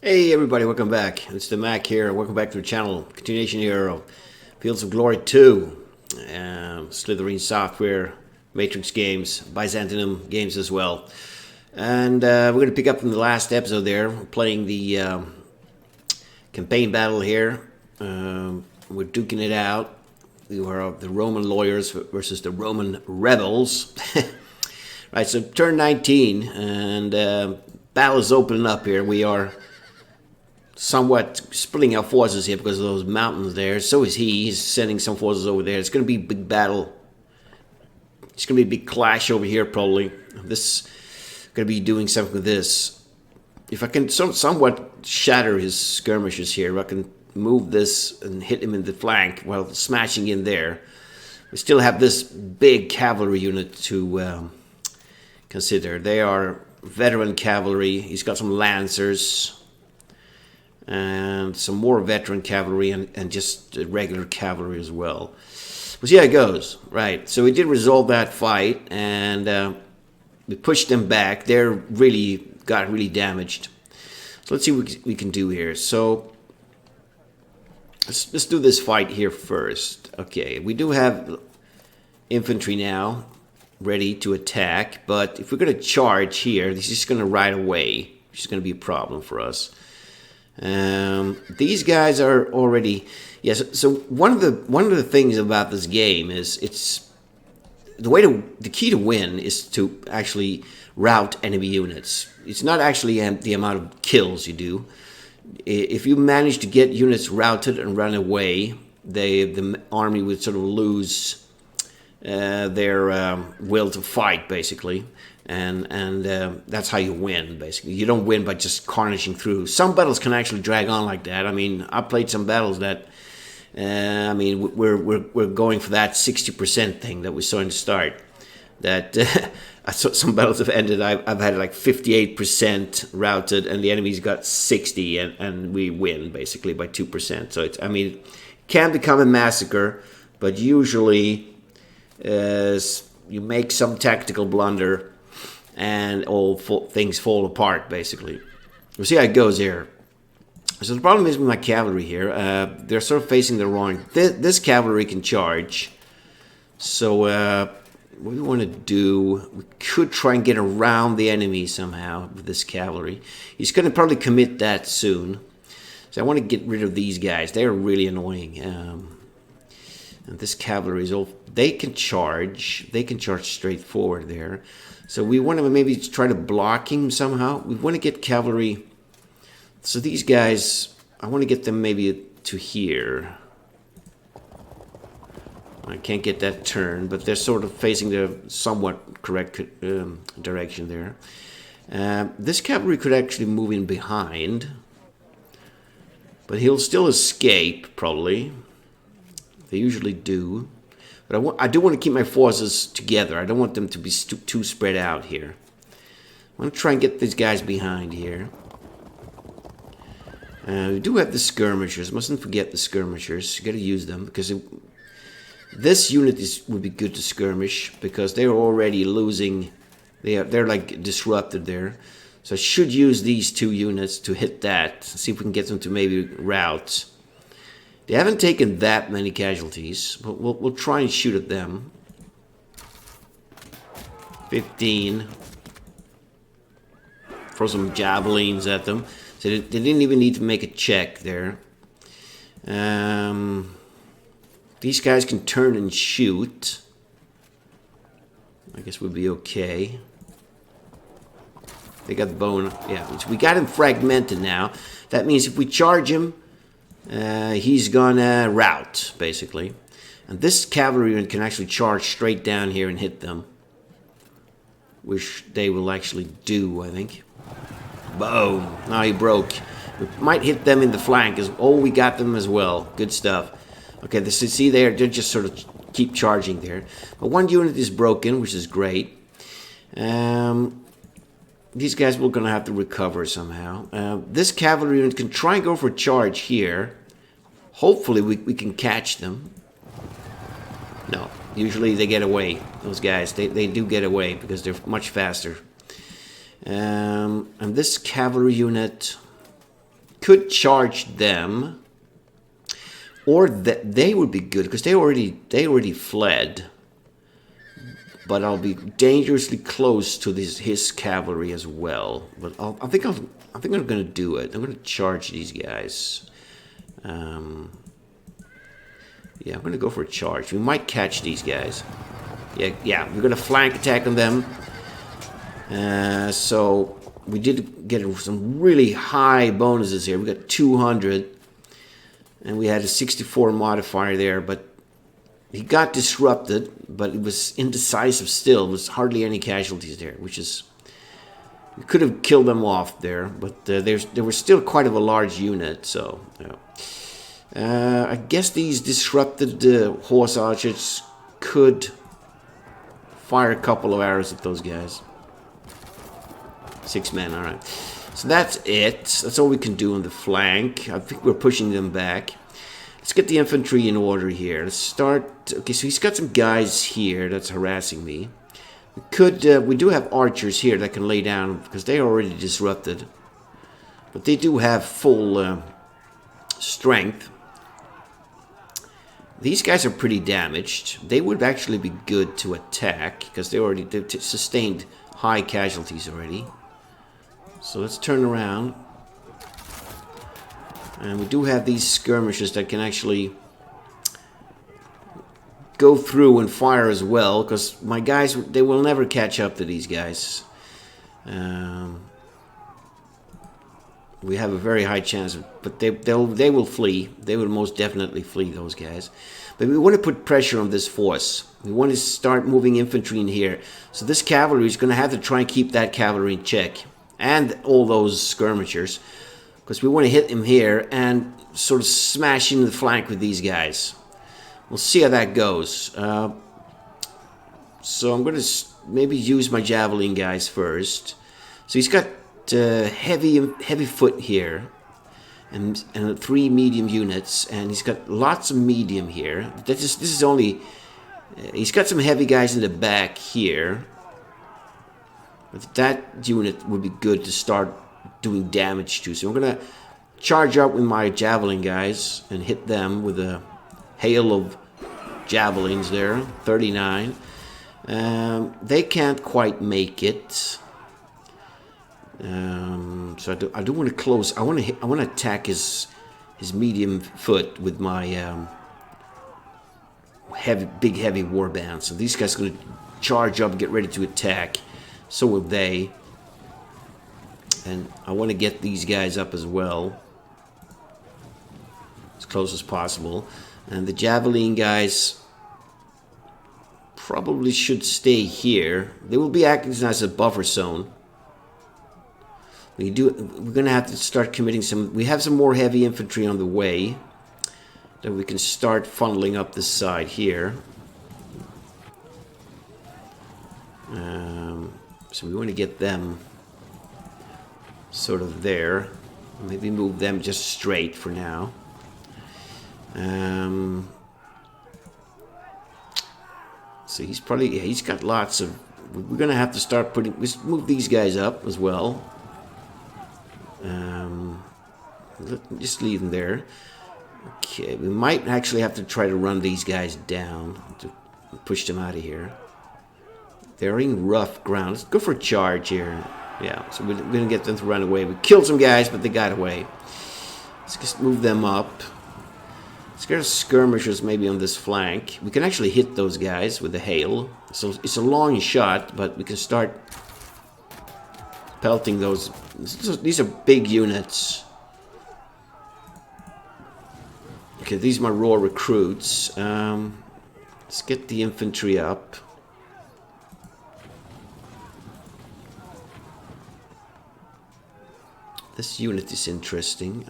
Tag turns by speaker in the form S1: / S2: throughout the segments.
S1: Hey everybody, welcome back. It's the Mac here. Welcome back to the channel. Continuation here of Fields of Glory 2. Slytherin Software, Matrix games, Byzantine games as well. And we're going to pick up from the last episode there. We're playing the campaign battle here. We're duking it out. We are the Roman lawyers versus the Roman rebels. Right, so turn 19 and battle is opening up here. We are somewhat splitting our forces here because of those mountains there. So is he. He's sending some forces over there. It's going to be a big battle. It's going to be a big clash over here probably. This is going to be doing something with this. If I can somewhat shatter his skirmishers here, I can move this and hit him in the flank while smashing in there. We still have this big cavalry unit to consider. They are veteran cavalry. He's got some lancers and some more veteran cavalry and just regular cavalry as well. We'll see how it goes. Right, so we did resolve that fight, and we pushed them back. They're got really damaged. So let's see what we can do here. So let's do this fight here first. Okay, we do have infantry now ready to attack, but if we're going to charge here, this is going to ride away, which is going to be a problem for us. These guys are already so one of the things about this game is it's the key to win is to actually rout enemy units. It's not actually the amount of kills you do. If you manage to get units routed and run away, the army would sort of lose their will to fight, basically. And that's how you win, basically. You don't win by just carnaging through. Some battles can actually drag on like that. I mean, I played some battles that, we're going for that 60% thing that we saw in the start. That I saw some battles have ended. I've had like 58% routed, and the enemy's got 60, and we win basically by 2%. So it can become a massacre, but usually you make some tactical blunder, and all things fall apart, basically. We'll see how it goes here. So the problem is with my cavalry here. They're sort of facing the wrong... This cavalry can charge. So what we want to do... We could try and get around the enemy somehow with this cavalry. He's going to probably commit that soon. So I want to get rid of these guys. They're really annoying. And this cavalry is all... They can charge. They can charge straight forward there. So we want to maybe try to block him somehow. We want to get cavalry. So these guys, I want to get them maybe to here. I can't get that turn, but they're sort of facing the somewhat correct direction there. This cavalry could actually move in behind, but he'll still escape, probably. They usually do. But I do want to keep my forces together. I don't want them to be too spread out here. I want to try and get these guys behind here. We do have the skirmishers. Mustn't forget the skirmishers. You got to use them because this unit would be good to skirmish because they're already losing. They're like disrupted there. So I should use these two units to hit that. See if we can get them to maybe rout. They haven't taken that many casualties, but we'll try and shoot at them. 15. Throw some javelins at them. So they didn't even need to make a check there. These guys can turn and shoot. I guess we'll be okay. They got the bone. Yeah, we got him fragmented now. That means if we charge him, he's gonna rout, basically. And this cavalry unit can actually charge straight down here and hit them. Which they will actually do, I think. Boom. Now he broke. We might hit them in the flank. We got them as well. Good stuff. Okay, see they're just sort of keep charging there. But one unit is broken, which is great. These guys we're going to have to recover somehow. This cavalry unit can try and go for a charge here. Hopefully we can catch them. No, usually they get away. Those guys, they do get away because they're much faster. And this cavalry unit, could charge them, or that they would be good because they already fled. But I'll be dangerously close to his cavalry as well. But I think I'm going to do it. I'm going to charge these guys. Yeah, I'm going to go for a charge. We might catch these guys. Yeah, we're going to flank attack on them. So we did get some really high bonuses here. We got 200, and we had a 64 modifier there, but he got disrupted, but it was indecisive still. There was hardly any casualties there, which is... We could have killed them off there, but there was still quite of a large unit, so... I guess these disrupted horse archers could fire a couple of arrows at those guys. 6 men, alright. So that's it. That's all we can do on the flank. I think we're pushing them back. Let's get the infantry in order here. Let's start... Okay, so he's got some guys here that's harassing me. We do have archers here that can lay down because they are already disrupted. But they do have full strength. These guys are pretty damaged. They would actually be good to attack because they've sustained high casualties already. So let's turn around. And we do have these skirmishers that can actually go through and fire as well, because my guys, they will never catch up to these guys. We have a very high chance, but they will flee. They will most definitely flee, those guys. But we want to put pressure on this force. We want to start moving infantry in here. So this cavalry is going to have to try and keep that cavalry in check. And all those skirmishers. Because we want to hit him here and sort of smash in the flank with these guys. We'll see how that goes. So I'm going to maybe use my javelin guys first. So he's got heavy foot here. And 3 medium units. And he's got lots of medium here. This is only... he's got some heavy guys in the back here. But that unit would be good to start doing damage to. So I'm going to charge up with my javelin guys and hit them with a hail of javelins there. 39. They can't quite make it. So I do want to close. I want to attack his medium foot with my big heavy warband. So these guys are going to charge up and get ready to attack. So will they. And I want to get these guys up as well. As close as possible. And the javelin guys probably should stay here. They will be acting as a buffer zone. We're going to have to start committing some... We have some more heavy infantry on the way. That we can start funneling up this side here. So we want to get them sort of there. Maybe move them just straight for now. So he's probably... he's got lots of... We're going to have to start putting... Let's move these guys up as well. Just leave them there. Okay, we might actually have to try to run these guys down to push them out of here. They're in rough ground. Let's go for a charge here. Yeah, so we're going to get them to run away. We killed some guys, but they got away. Let's just move them up. Let's get our skirmishers maybe on this flank. We can actually hit those guys with the hail. So it's a long shot, but we can start pelting those. These are big units. Okay, these are my raw recruits. Let's get the infantry up. This unit is interesting.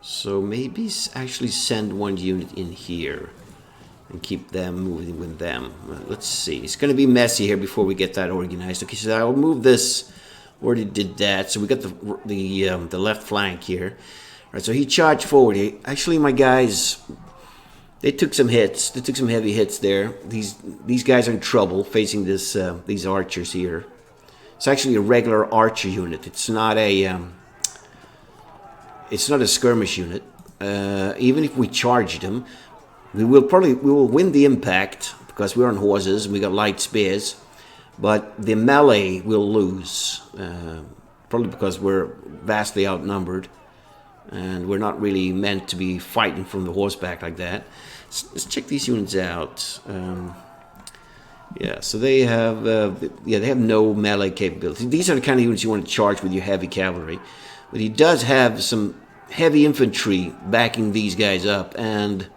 S1: So maybe actually send one unit in here and keep them moving with them. Let's see. It's going to be messy here before we get that organized. Okay, so I'll move this. Already did that. So we got the left flank here. All right, so he charged forward. Actually, my guys, they took some hits. They took some heavy hits there. These guys are in trouble facing these archers here. It's actually a regular archer unit. It's not a skirmish unit. Even if we charge them, we will win the impact because we're on horses and we got light spears. But the melee will lose, probably because we're vastly outnumbered, and we're not really meant to be fighting from the horseback like that. Let's check these units out. Yeah, so they have they have no melee capability. These are the kind of units you want to charge with your heavy cavalry, but he does have some heavy infantry backing these guys up, and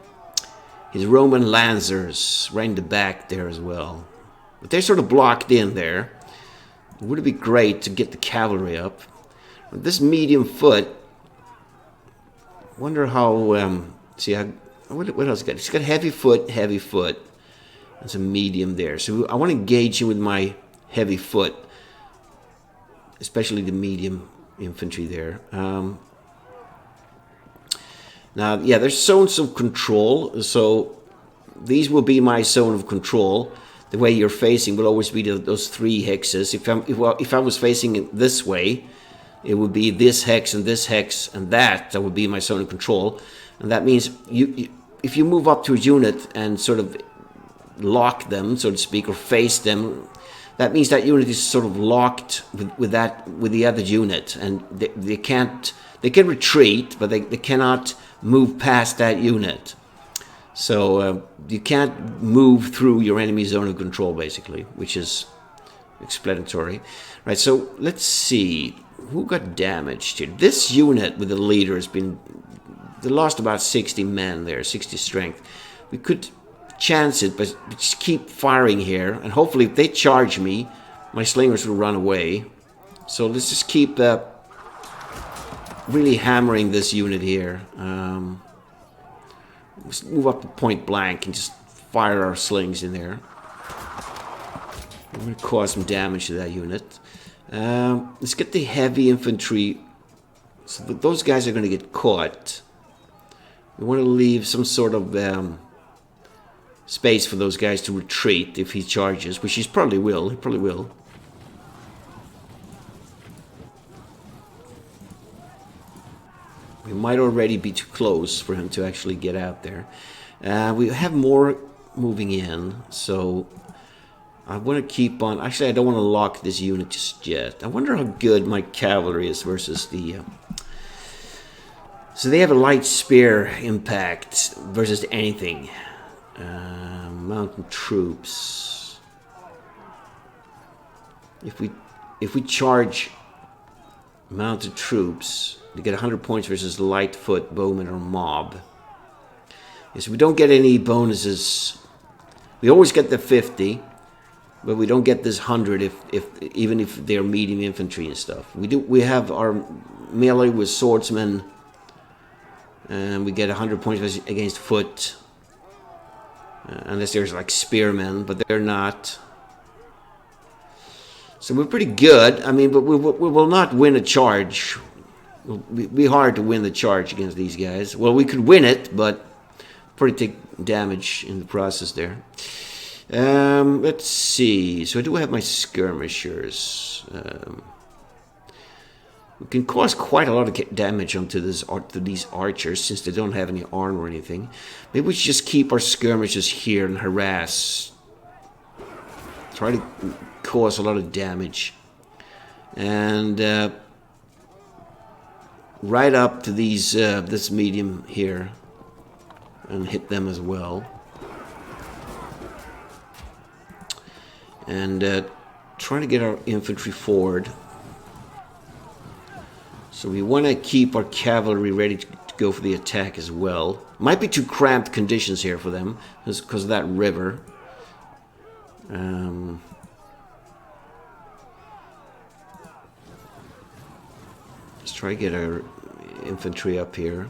S1: his Roman lancers right in the back there as well. But they're sort of blocked in there. Would it be great to get the cavalry up? With this medium foot, wonder how. See, what else got? He's got heavy foot, and some medium there. So I want to engage him with my heavy foot, especially the medium infantry there. Now, yeah, there's zones of control. So these will be my zone of control. The way you're facing will always be those 3 hexes. If I was facing it this way, it would be this hex and that. That would be my zone of control. And that means if you move up to a unit and sort of lock them, so to speak, or face them, that means that unit is sort of locked with the other unit, and they can retreat, but they cannot move past that unit. So you can't move through your enemy zone of control, basically, which is explanatory. Right, so let's see. Who got damaged here? This unit with the leader has been... They lost about 60 men there, 60 strength. We could chance it, but just keep firing here. And hopefully if they charge me, my slingers will run away. So let's just keep really hammering this unit here. Let's move up to point blank and just fire our slings in there. We're going to cause some damage to that unit. Let's get the heavy infantry. So those guys are going to get caught. We want to leave some sort of space for those guys to retreat if he charges, which he probably will. He probably will. We might already be too close for him to actually get out there. We have more moving in, so I want to keep on... Actually, I don't want to lock this unit just yet. I wonder how good my cavalry is versus the... So they have a light spear impact versus anything. Mountain troops. If we charge mounted troops, they get 100 points versus Lightfoot, Bowman, or Mob. Yes, we don't get any bonuses. We always get the 50, but we don't get this 100 even if they're medium infantry and stuff. We have our melee with swordsmen, and we get 100 points against foot, unless there's like spearmen, but they're not. So we're pretty good. I mean, but we will not win a charge. It'll be hard to win the charge against these guys. Well, we could win it, but probably take damage in the process there. Let's see. So I do have my skirmishers. We can cause quite a lot of damage onto these archers since they don't have any armor or anything. Maybe we should just keep our skirmishers here and harass. Try to cause a lot of damage. And right up to these this medium here and hit them as well. And trying to get our infantry forward. So we want to keep our cavalry ready to go for the attack as well. Might be too cramped conditions here for them because of that river. Let's try to get our infantry up here.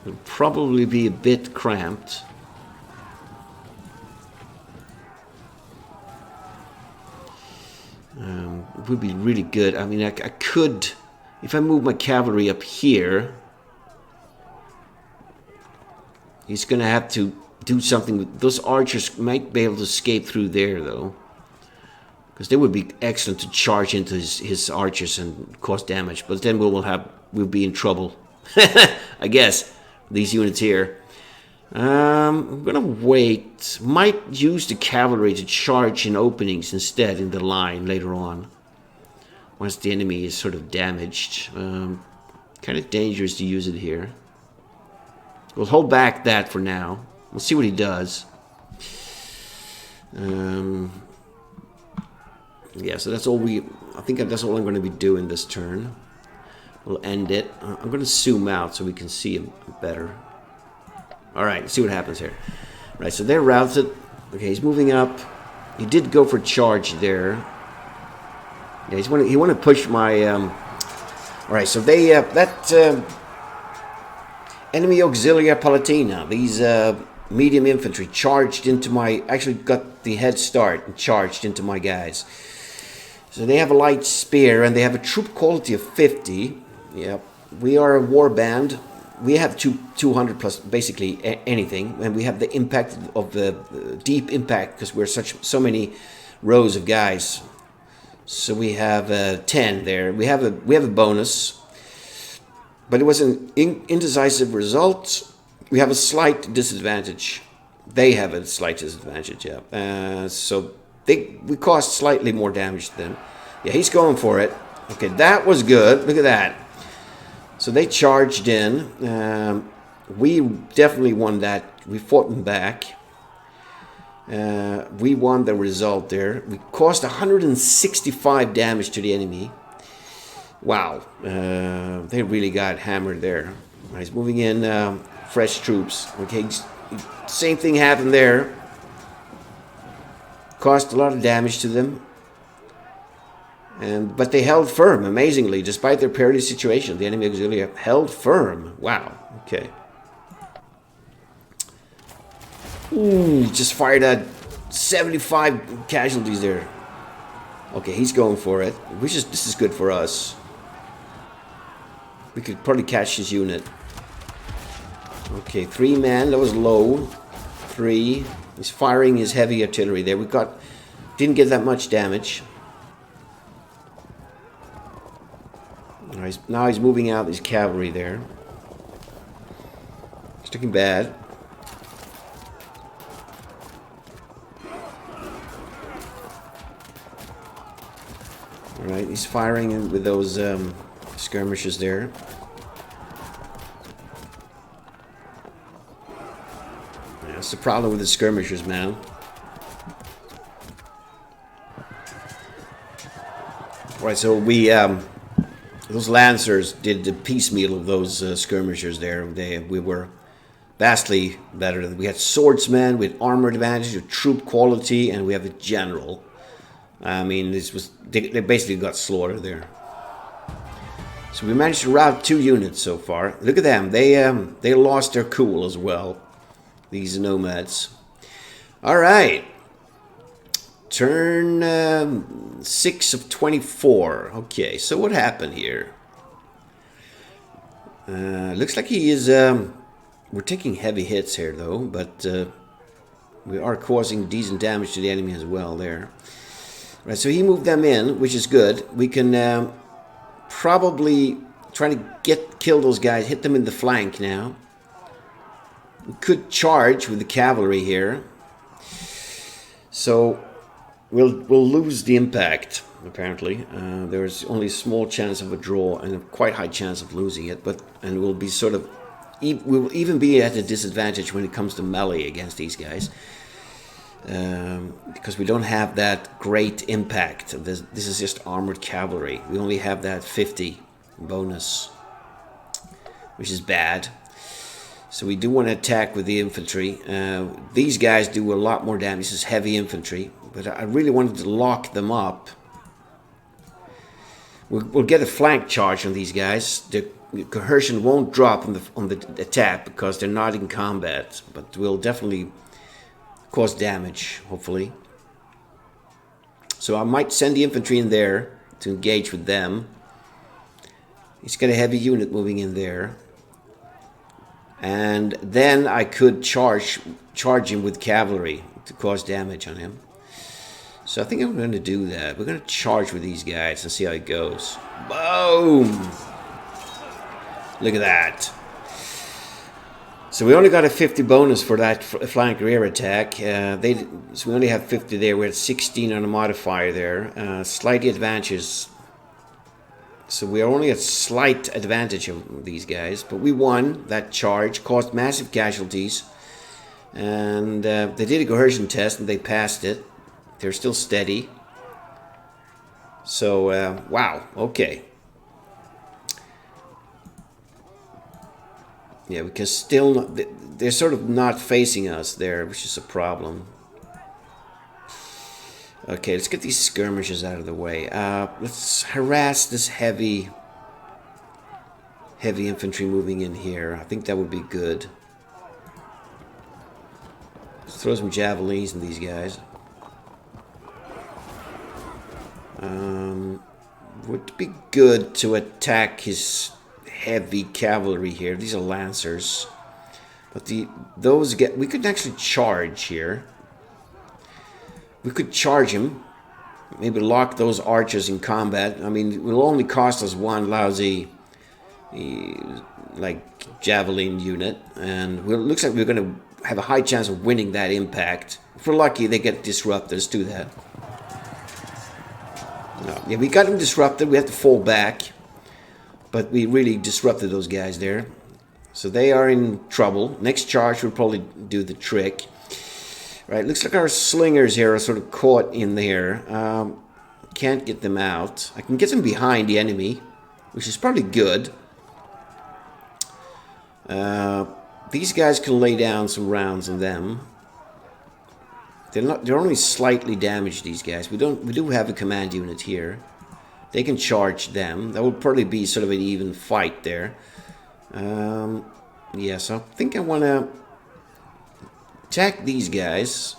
S1: It'll probably be a bit cramped. It would be really good. I mean, I could, if I move my cavalry up here, he's going to have to do something with those archers. Might be able to escape through there, though. Because they would be excellent to charge into his archers and cause damage. But then we'll be in trouble. I guess. These units here. I'm gonna wait. Might use the cavalry to charge in openings instead in the line later on. Once the enemy is sort of damaged. Kind of dangerous to use it here. We'll hold back that for now. We'll see what he does. Yeah, so that's all I think that's all I'm going to be doing this turn. We'll end it. I'm going to zoom out so we can see him better. Alright, let's see what happens here. Right, so they're routed. Okay, he's moving up. He did go for charge there. Yeah, he wanted to push my... Alright, so they... enemy Auxilia Palatina. These medium infantry charged into my... Actually got the head start and charged into my guys. So they have a light spear and they have a troop quality of 50. Yep. We are a war band. We have 200 plus basically anything, and we have the impact of the deep impact because we're so many rows of guys. So we have 10 there. We have a bonus, but it was an indecisive result. We have a slight disadvantage. They have a slight disadvantage. Yeah. So we caused slightly more damage to them. Yeah, he's going for it. Okay, that was good. Look at that. So they charged in. We definitely won that. We fought them back. We won the result there. We caused 165 damage to the enemy. Wow. They really got hammered there. He's moving in fresh troops. Okay, same thing happened there. Caused a lot of damage to them. But they held firm, amazingly, despite their perilous situation. The enemy auxilia held firm. Wow. Okay. Ooh, just fired at 75 casualties there. Okay, he's going for it. This is good for us. We could probably catch his unit. Okay, 3 men. That was low. 3. He's firing his heavy artillery there. Didn't get that much damage. Now he's moving out his cavalry there. It's looking bad. Alright, he's firing with those skirmishers there. That's the problem with the skirmishers, man. Alright, so we... those lancers did the piecemeal of those skirmishers there. We were vastly better. We had swordsmen with armor advantage, with troop quality, and we have a general. I mean, they basically got slaughtered there. So we managed to rout 2 units so far. Look at them. They lost their cool as well. These nomads. All right. Turn 6 of 24. Okay, so what happened here? Looks like he is... we're taking heavy hits here, though, but we are causing decent damage to the enemy as well there. Right, so he moved them in, which is good. We can probably try to kill those guys, hit them in the flank now. We could charge with the cavalry here. So... We'll lose the impact, apparently. There's only a small chance of a draw and a quite high chance of losing it. And we'll be sort of... we'll even be at a disadvantage when it comes to melee against these guys. Because we don't have that great impact. This is just armored cavalry. We only have that 50 bonus, which is bad. So we do want to attack with the infantry. These guys do a lot more damage. This is heavy infantry. But I really wanted to lock them up. We'll get a flank charge on these guys. The coercion won't drop on the attack because they're not in combat. But we'll definitely cause damage, hopefully. So I might send the infantry in there to engage with them. He's got a heavy unit moving in there. And then I could charge him with cavalry to cause damage on him. So I think I'm going to do that. We're going to charge with these guys and see how it goes. Boom! Look at that. So we only got a 50 bonus for that flank rear attack. So we only have 50 there. We're at 16 on the modifier there. Slightly advantages. So we are only at slight advantage of these guys. But we won that charge. Caused massive casualties. And they did a coercion test and they passed it. They're still steady. So, wow. Okay. Yeah, because still not, they're sort of not facing us there, which is a problem. Okay, let's get these skirmishers out of the way. Let's harass this heavy infantry moving in here. I think that would be good. Let's throw some javelins in these guys. Would be good to attack his heavy cavalry here. These are lancers, but we could actually charge here. We could charge him, maybe lock those archers in combat. I mean, it will only cost us one lousy like javelin unit, and it looks like we're going to have a high chance of winning that impact. If we're lucky, they get disrupted. Let's do that. No. Yeah, we got them disrupted. We have to fall back. But we really disrupted those guys there. So they are in trouble. Next charge will probably do the trick. Right, looks like our slingers here are sort of caught in there. Can't get them out. I can get them behind the enemy, which is probably good. These guys can lay down some rounds on them. They're only slightly damaged, these guys. We do have a command unit here. They can charge them. That would probably be sort of an even fight there. Yeah, so I think I want to attack these guys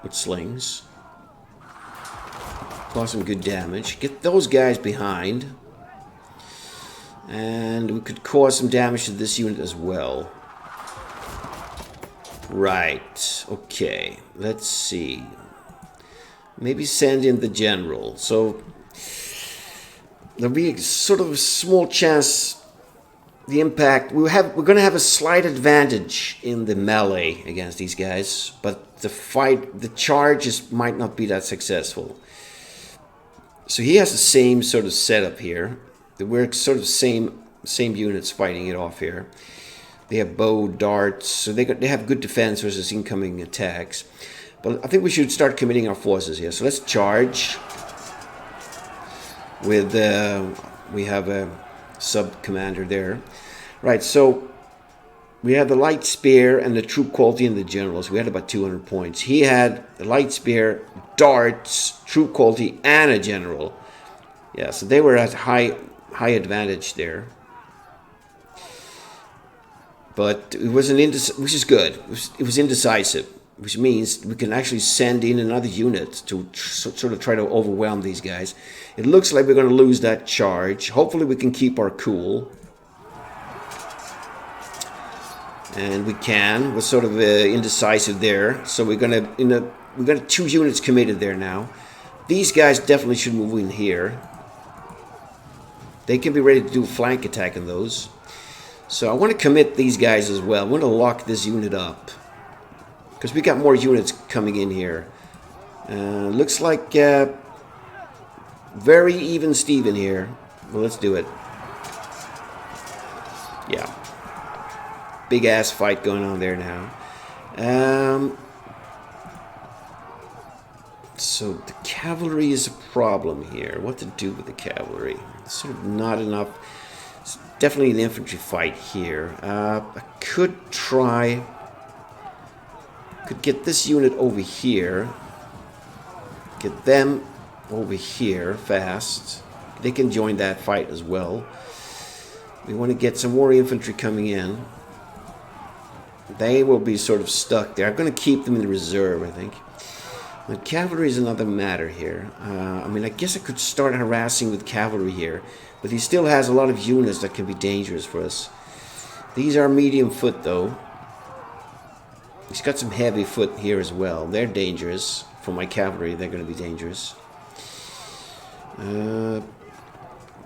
S1: with slings. Cause some good damage. Get those guys behind. And we could cause some damage to this unit as well. Right. Okay. Let's see. Maybe send in the general. So there'll be sort of a small chance the impact we're going to have a slight advantage in the melee against these guys, but the charge might not be that successful. So he has the same sort of setup here. We're sort of same units fighting it off here. They have bow, darts, so they have good defense versus incoming attacks. But I think we should start committing our forces here. So let's charge. With we have a sub-commander there. Right, so we had the light spear and the troop quality and the generals. We had about 200 points. He had the light spear, darts, troop quality, and a general. Yeah, so they were at high advantage there. But it was which is good. It was indecisive, which means we can actually send in another unit to sort of try to overwhelm these guys. It looks like we're going to lose that charge. Hopefully we can keep our cool. And we can. We're sort of indecisive there. So we're going to we got 2 units committed there now. These guys definitely should move in here. They can be ready to do a flank attack on those. So I want to commit these guys as well. I want to lock this unit up. Because we got more units coming in here. Looks like very even Steven here. Well, let's do it. Yeah. Big ass fight going on there now. So the cavalry is a problem here. What to do with the cavalry? It's sort of not enough. It's definitely an infantry fight here. I could try... Could get this unit over here. Get them over here fast. They can join that fight as well. We want to get some more infantry coming in. They will be sort of stuck there. I'm going to keep them in the reserve, I think. The cavalry is another matter here. I mean, I guess I could start harassing with cavalry here. But he still has a lot of units that can be dangerous for us. These are medium foot, though. He's got some heavy foot here as well. They're dangerous for my cavalry. They're going to be dangerous.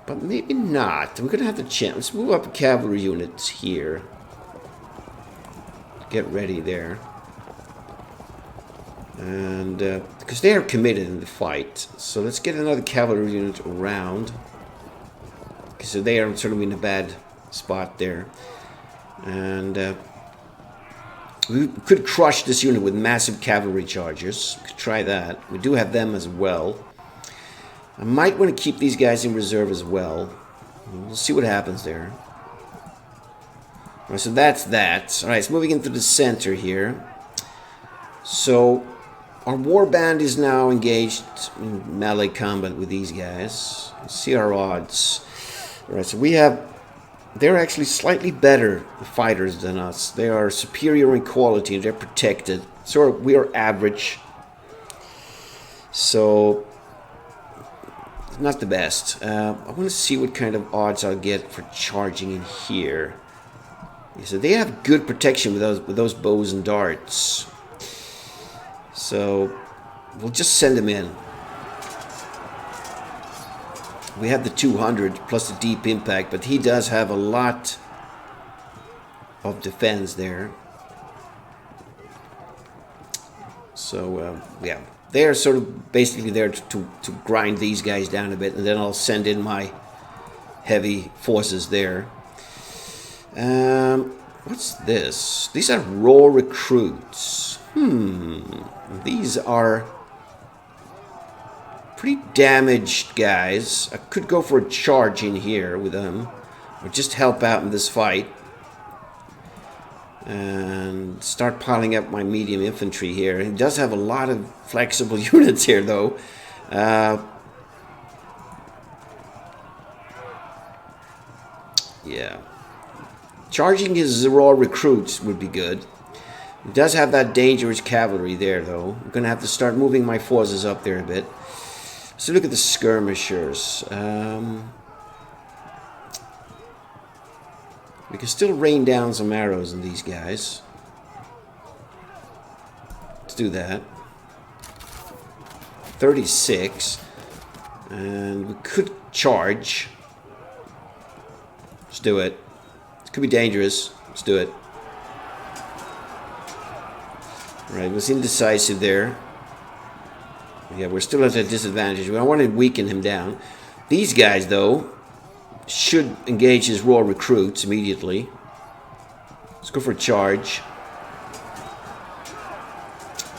S1: But maybe not. We're going to have the chance. Let's move up a cavalry unit here. Get ready there. And because they are committed in the fight. So let's get another cavalry unit around. So they are sort of in a bad spot there. And we could crush this unit with massive cavalry charges. We could try that. We do have them as well. I might want to keep these guys in reserve as well. We'll see what happens there. Alright, so that's that. Alright, so moving into the center here. So our warband is now engaged in melee combat with these guys. Let's see our odds. Alright, so we have... They're actually slightly better fighters than us. They are superior in quality and they're protected. So we are average. So, not the best. I want to see what kind of odds I'll get for charging in here. So they have good protection with those bows and darts. So we'll just send them in. We have the 200 plus the deep impact, but he does have a lot of defense there. So yeah, they're sort of basically there to grind these guys down a bit, and then I'll send in my heavy forces there. What's this? These are raw recruits. These are pretty damaged guys. I could go for a charge in here with them, or just help out in this fight and start piling up my medium infantry here. He does have a lot of flexible units here, though. Yeah, charging his raw recruits would be good. He does have that dangerous cavalry there, though. I'm gonna have to start moving my forces up there a bit. So look at the skirmishers. We can still rain down some arrows on these guys. Let's do that. 36. And we could charge. Let's do it. It could be dangerous. Let's do it. Alright, it was indecisive there. Yeah, we're still at a disadvantage. I want to weaken him down. These guys, though, should engage his raw recruits immediately. Let's go for a charge.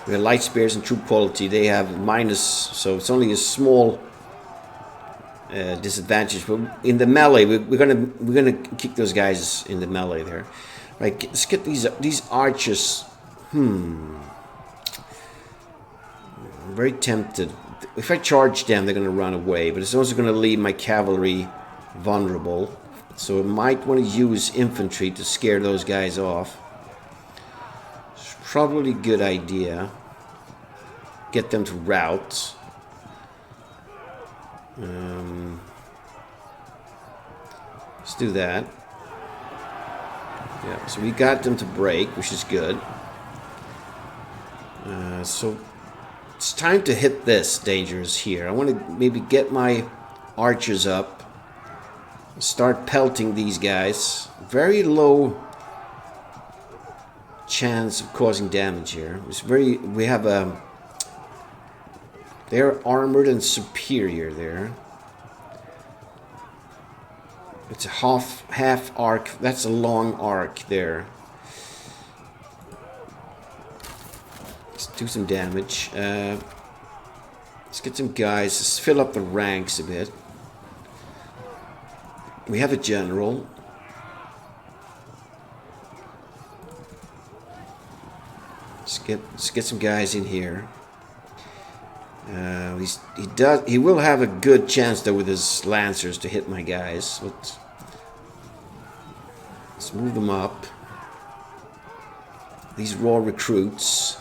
S1: We have light spears and troop quality. They have minus, so it's only a small disadvantage. But in the melee, we're gonna kick those guys in the melee there. Right, let's get these archers. I'm very tempted. If I charge them, they're going to run away, but it's also going to leave my cavalry vulnerable. So I might want to use infantry to scare those guys off. It's probably a good idea. Get them to rout. Let's do that. Yeah, so we got them to break, which is good. So it's time to hit this dangerous here. I want to maybe get my archers up. Start pelting these guys. Very low chance of causing damage here. It's very. We have a. They're armored and superior there. It's a half arc. That's a long arc there. Let's do some damage. Let's get some guys. Let's fill up the ranks a bit. We have a general. Let's get some guys in here. He will have a good chance though with his lancers to hit my guys. Let's move them up. These raw recruits.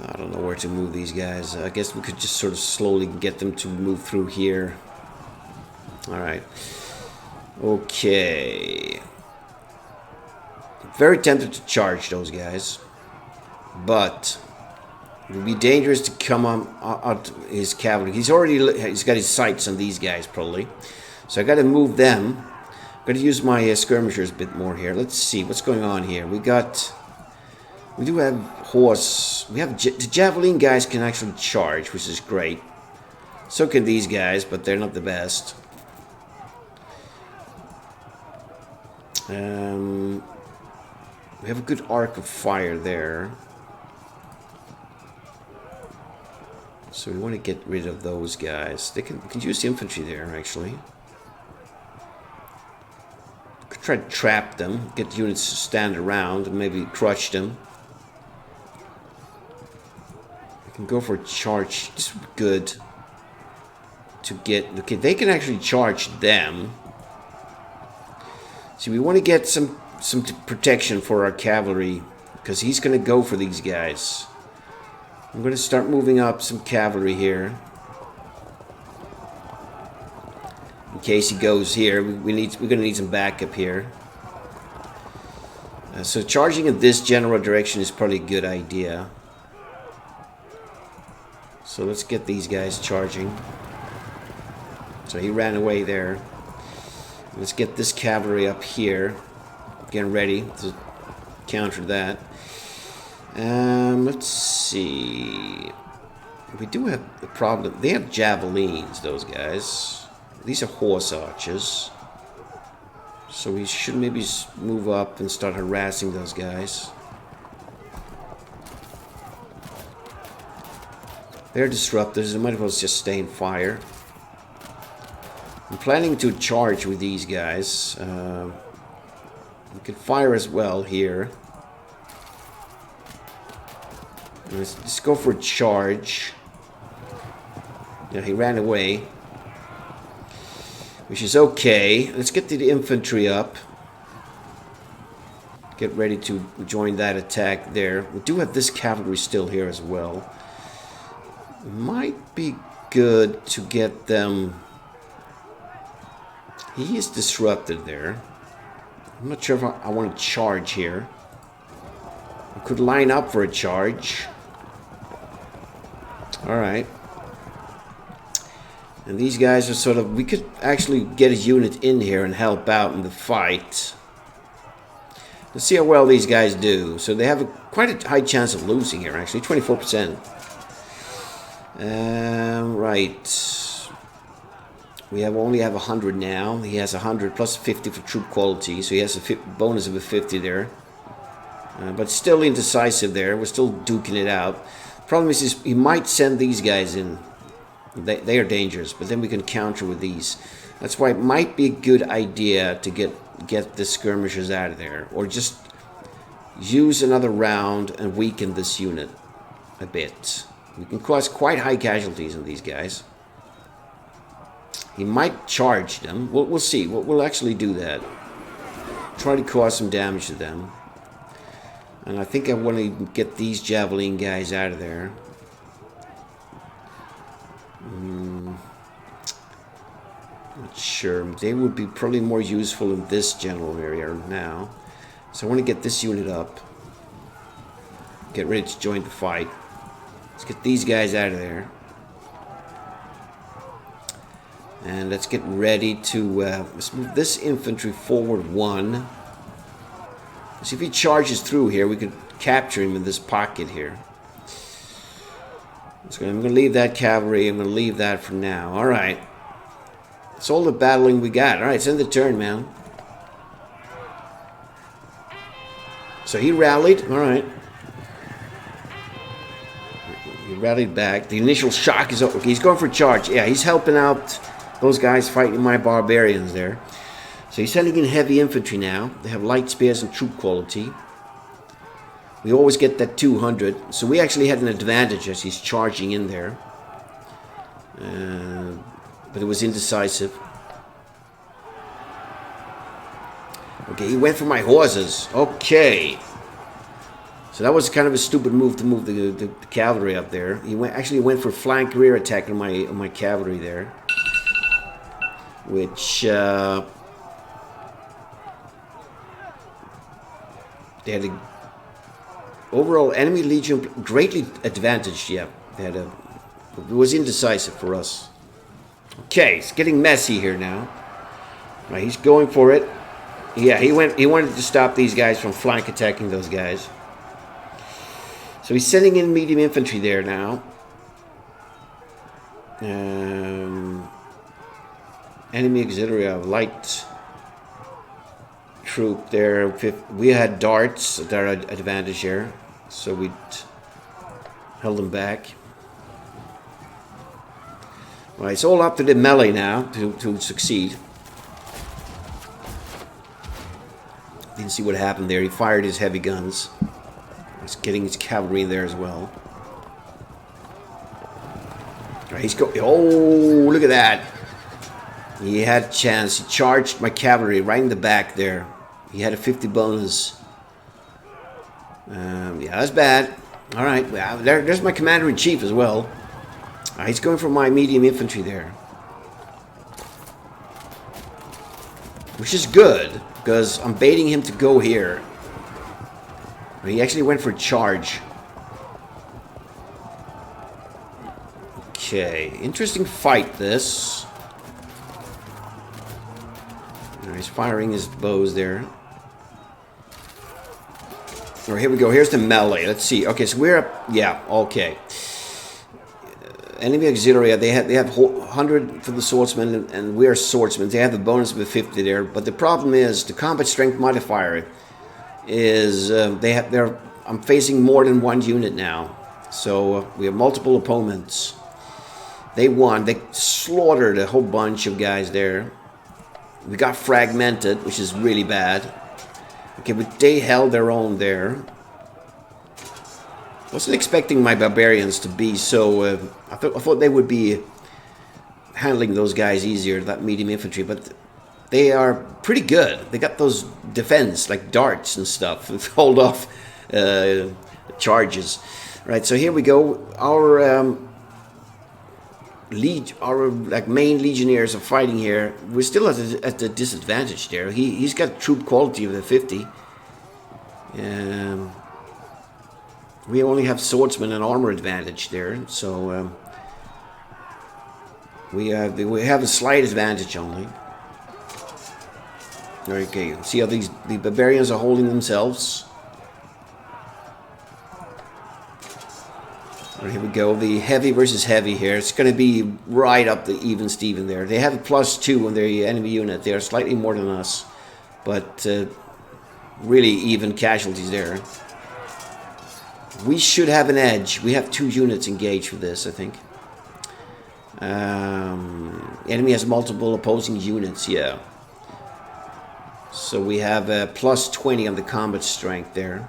S1: I don't know where to move these guys. I guess we could just sort of slowly get them to move through here. Alright. Okay. Very tempted to charge those guys, but it would be dangerous to come on out his cavalry. He's got his sights on these guys probably, so I got to move them. I'm going to use my skirmishers a bit more here. Let's see what's going on here. We do have horse. We have the javelin guys can actually charge, which is great. So can these guys, but they're not the best. We have a good arc of fire there. So we want to get rid of those guys. We can use the infantry there, actually. Could try to trap them, get units to stand around, and maybe crush them. We can go for a charge. This would be good to get. Okay, they can actually charge them. So we want to get some protection for our cavalry, because he's going to go for these guys. I'm going to start moving up some cavalry here. In case he goes here, we're going to need some backup here. So charging in this general direction is probably a good idea. So let's get these guys charging. So he ran away there. Let's get this cavalry up here, getting ready to counter that. Let's see. We do have a problem. They have javelins, those guys. These are horse archers. So we should maybe move up and start harassing those guys. They're disruptors. They might as well just stay in fire. I'm planning to charge with these guys. We can fire as well here. Let's go for a charge. Yeah, he ran away, which is okay. Let's get the infantry up. Get ready to join that attack there. We do have this cavalry still here as well. Might be good to get them. He is disrupted there. I'm not sure if I want to charge here. I could line up for a charge. Alright. And these guys are sort of... We could actually get a unit in here and help out in the fight. Let's see how well these guys do. So they have quite a high chance of losing here, actually. 24%. Right. We only have 100 now. He has 100 plus 50 for troop quality. So he has a bonus of a 50 there. But still indecisive there. We're still duking it out. Problem is he might send these guys in. They are dangerous, but then we can counter with these. That's why it might be a good idea to get the skirmishers out of there, or just use another round and weaken this unit a bit. We can cause quite high casualties on these guys. He might charge them. We'll see. We'll actually do that. Try to cause some damage to them. And I think I want to get these javelin guys out of there. Not sure. They would be probably more useful in this general area now. So I want to get this unit up. Get ready to join the fight. Let's get these guys out of there. And let's get ready to... let's move this infantry forward one. See if he charges through here, we could capture him in this pocket here. So I'm going to leave that cavalry. I'm going to leave that for now. All right. That's all the battling we got. All right, it's end the turn, man. So he rallied. All right. He rallied back. The initial shock is over. He's going for a charge. Yeah, he's helping out those guys fighting my barbarians there. So he's sending in heavy infantry now. They have light spears and troop quality. We always get that 200. So we actually had an advantage as he's charging in there. But it was indecisive. Okay, he went for my horses. Okay. So that was kind of a stupid move to move the cavalry up there. He actually went for flank rear attack on my cavalry there. Which... They had a overall enemy legion greatly advantaged. Yeah, they had a. It was indecisive for us. Okay, it's getting messy here now. Right, he's going for it. Yeah, he wanted to stop these guys from flank attacking those guys. So he's sending in medium infantry there now. Enemy auxiliary of light troop there. We had darts at our advantage here, so we held them back. Right, it's all up to the melee now to succeed. Didn't see what happened there. He fired his heavy guns. He's getting his cavalry in there as well. Right, he's going. Oh, look at that! He had a chance. He charged my cavalry right in the back there. He had a 50 bonus. Yeah, that's bad. All right, well, there's my commander-in-chief as well. He's going for my medium infantry there. Which is good, because I'm baiting him to go here. But he actually went for a charge. Okay, interesting fight this. He's firing his bows there. All right, here we go. Here's the melee. Let's see. Okay, so we're up. Yeah, okay. Enemy auxiliary, they have 100 for the swordsman, and we're swordsmen. They have the bonus of a 50 there, but the problem is the combat strength modifier is I'm facing more than one unit now, so we have multiple opponents. They won. They slaughtered a whole bunch of guys there. We got fragmented, which is really bad. Okay, but they held their own there. Wasn't expecting my barbarians to be so. I thought they would be handling those guys easier, that medium infantry, but they are pretty good. They got those defense like darts and stuff to hold off charges. Right, so here we go. Our main legionnaires are fighting here. We're still at the disadvantage there. He's got troop quality of the 50. We only have swordsman and armor advantage there, so we have a slight advantage only. Okay, see how the barbarians are holding themselves. Right, here we go. The heavy versus heavy here. It's going to be right up the even Steven there. They have a +2 on their enemy unit. They are slightly more than us, but really even casualties there. We should have an edge. We have 2 units engaged for this, I think. Enemy has multiple opposing units, yeah. So we have a +20 on the combat strength there.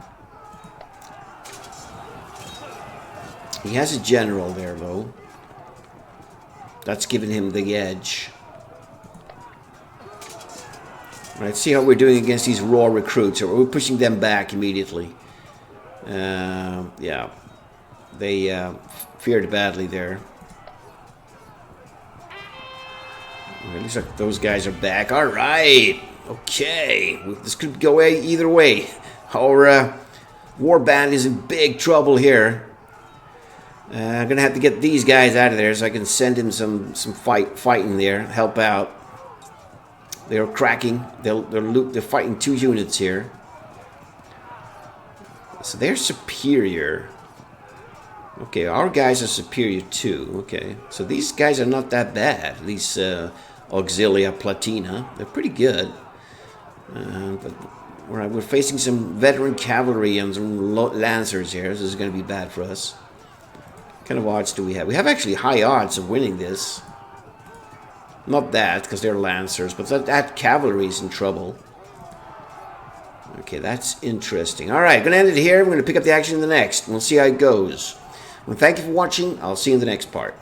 S1: He has a general there, though. That's giving him the edge. Right, see how we're doing against these raw recruits. We're pushing them back immediately. Yeah, they fared badly there. It looks like those guys are back. All right, okay. This could go either way. Our war band is in big trouble here. I'm gonna have to get these guys out of there so I can send him some fighting there, help out. They're cracking. They're fighting 2 units here. So they're superior. Okay, our guys are superior too. Okay, so these guys are not that bad. These Auxilia Platina, they're pretty good. But we're facing some veteran cavalry and some lancers here. This is going to be bad for us. What kind of odds do we have? We have actually high odds of winning this. Not that, because they're lancers, but that cavalry is in trouble. Okay, that's interesting. All right, going to end it here. We're going to pick up the action in the next. We'll see how it goes. Well, thank you for watching. I'll see you in the next part.